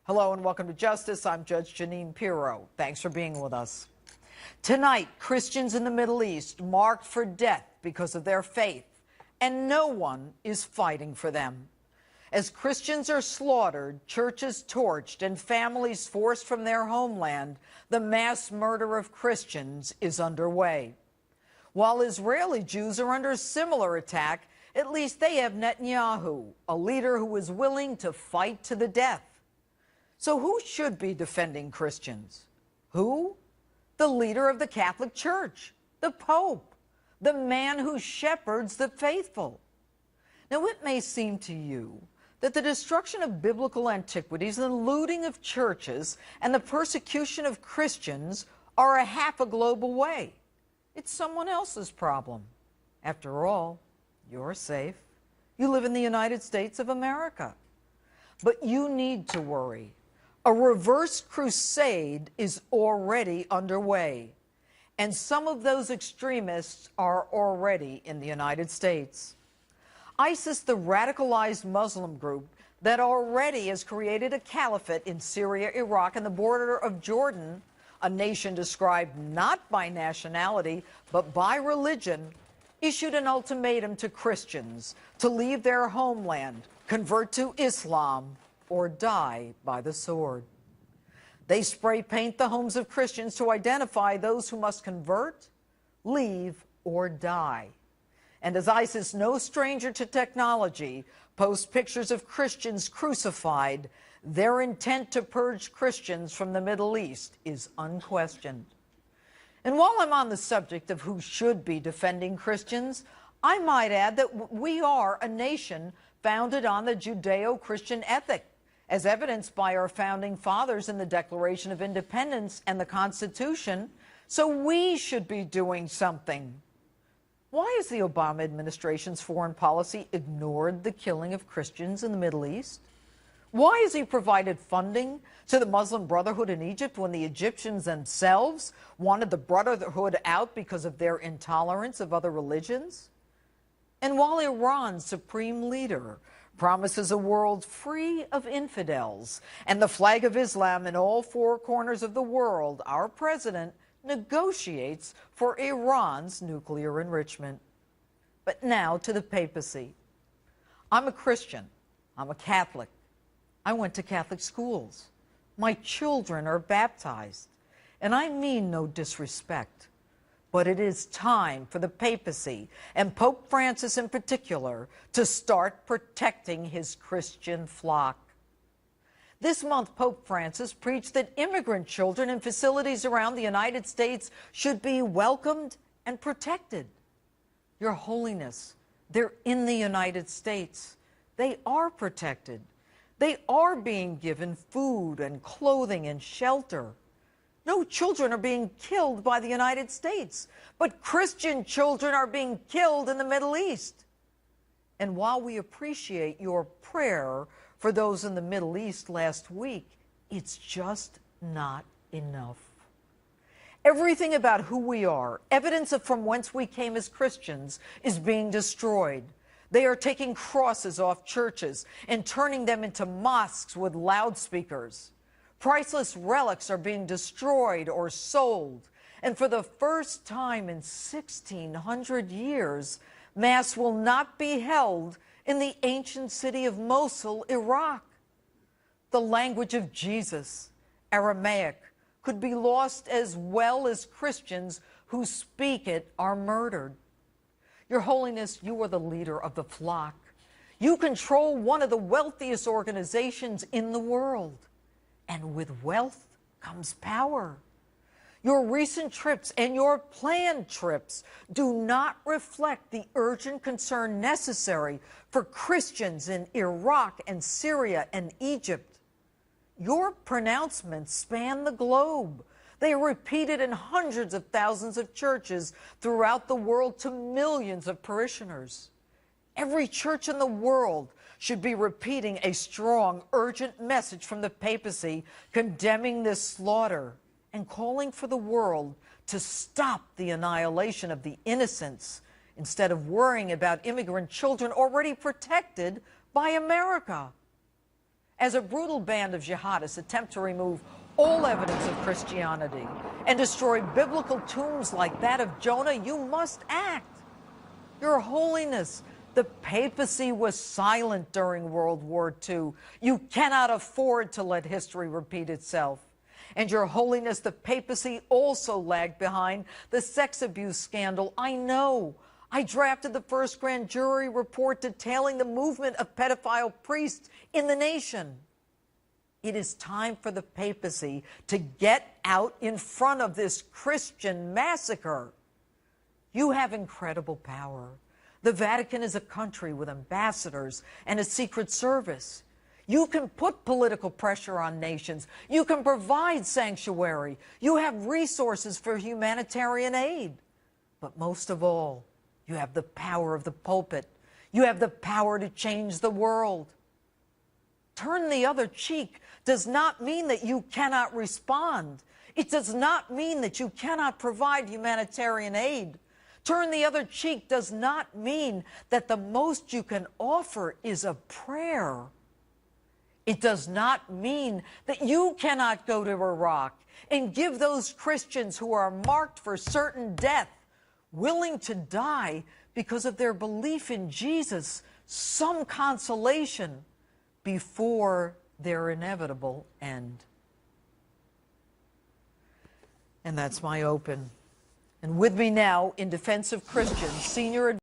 Hello and welcome to Justice. I'm Judge Janine Pirro. Thanks for being with us. Tonight, Christians in the Middle East marked for death because of their faith, and no one is fighting for them. As Christians are slaughtered, churches torched, and families forced from their homeland, the mass murder of Christians is underway. While Israeli Jews are under similar attack, at least they have Netanyahu, a leader who is willing to fight to the death. So who should be defending Christians? Who? The leader of the Catholic Church, the Pope, the man who shepherds the faithful. Now, it may seem to you that the destruction of biblical antiquities and the looting of churches and the persecution of Christians are a half a globe away. It's someone else's problem. After all, you're safe. You live in the United States of America. But you need to worry. A reverse crusade is already underway, and some of those extremists are already in the United States. ISIS, the radicalized Muslim group that already has created a caliphate in Syria, Iraq, and the border of Jordan, a nation described not by nationality but by religion, issued an ultimatum to Christians to leave their homeland, convert to Islam, or die by the sword. They spray paint the homes of Christians to identify those who must convert, leave, or die. And as ISIS, no stranger to technology, posts pictures of Christians crucified, their intent to purge Christians from the Middle East is unquestioned. And while I'm on the subject of who should be defending Christians, I might add that we are a nation founded on the Judeo-Christian ethic, as evidenced by our founding fathers in the Declaration of Independence and the Constitution, so we should be doing something. Why has the Obama administration's foreign policy ignored the killing of Christians in the Middle East? Why has he provided funding to the Muslim Brotherhood in Egypt when the Egyptians themselves wanted the Brotherhood out because of their intolerance of other religions? And while Iran's supreme leader promises a world free of infidels and the flag of Islam in all four corners of the world, our president negotiates for Iran's nuclear enrichment. But now to the papacy. I'm a Christian. I'm a Catholic. I went to Catholic schools. My children are baptized. And I mean no disrespect. But it is time for the papacy, and Pope Francis in particular, to start protecting his Christian flock. This month, Pope Francis preached that immigrant children in facilities around the United States should be welcomed and protected. Your Holiness, they're in the United States. They are protected. They are being given food and clothing and shelter. No children are being killed by the United States, but Christian children are being killed in the Middle East. And while we appreciate your prayer for those in the Middle East last week, it's just not enough. Everything about who we are, evidence of from whence we came as Christians, is being destroyed. They are taking crosses off churches and turning them into mosques with loudspeakers. Priceless relics are being destroyed or sold. And for the first time in 1,600 years, Mass will not be held in the ancient city of Mosul, Iraq. The language of Jesus, Aramaic, could be lost as well as Christians who speak it are murdered. Your Holiness, you are the leader of the flock. You control one of the wealthiest organizations in the world. And with wealth comes power. Your recent trips and your planned trips do not reflect the urgent concern necessary for Christians in Iraq and Syria and Egypt. Your pronouncements span the globe. They are repeated in hundreds of thousands of churches throughout the world to millions of parishioners. Every church in the world should be repeating a strong, urgent message from the papacy condemning this slaughter and calling for the world to stop the annihilation of the innocents instead of worrying about immigrant children already protected by America. as a brutal band of jihadists attempt to remove all evidence of Christianity and destroy biblical tombs like that of Jonah, you must act. Your Holiness, the papacy was silent during World War II. You cannot afford to let history repeat itself. And Your Holiness, the papacy also lagged behind the sex abuse scandal. I know. I drafted the first grand jury report detailing the movement of pedophile priests in the nation. It is time for the papacy to get out in front of this Christian massacre. You have incredible power. The Vatican is a country with ambassadors and a secret service. You can put political pressure on nations. You can provide sanctuary. You have resources for humanitarian aid. But most of all, you have the power of the pulpit. You have the power to change the world. Turn the other cheek does not mean that you cannot respond. It does not mean that you cannot provide humanitarian aid. Turn the other cheek does not mean that the most you can offer is a prayer. It does not mean that you cannot go to Iraq and give those Christians who are marked for certain death, willing to die because of their belief in Jesus, some consolation before their inevitable end. And that's my open. And with me now, in defense of Christians, Senior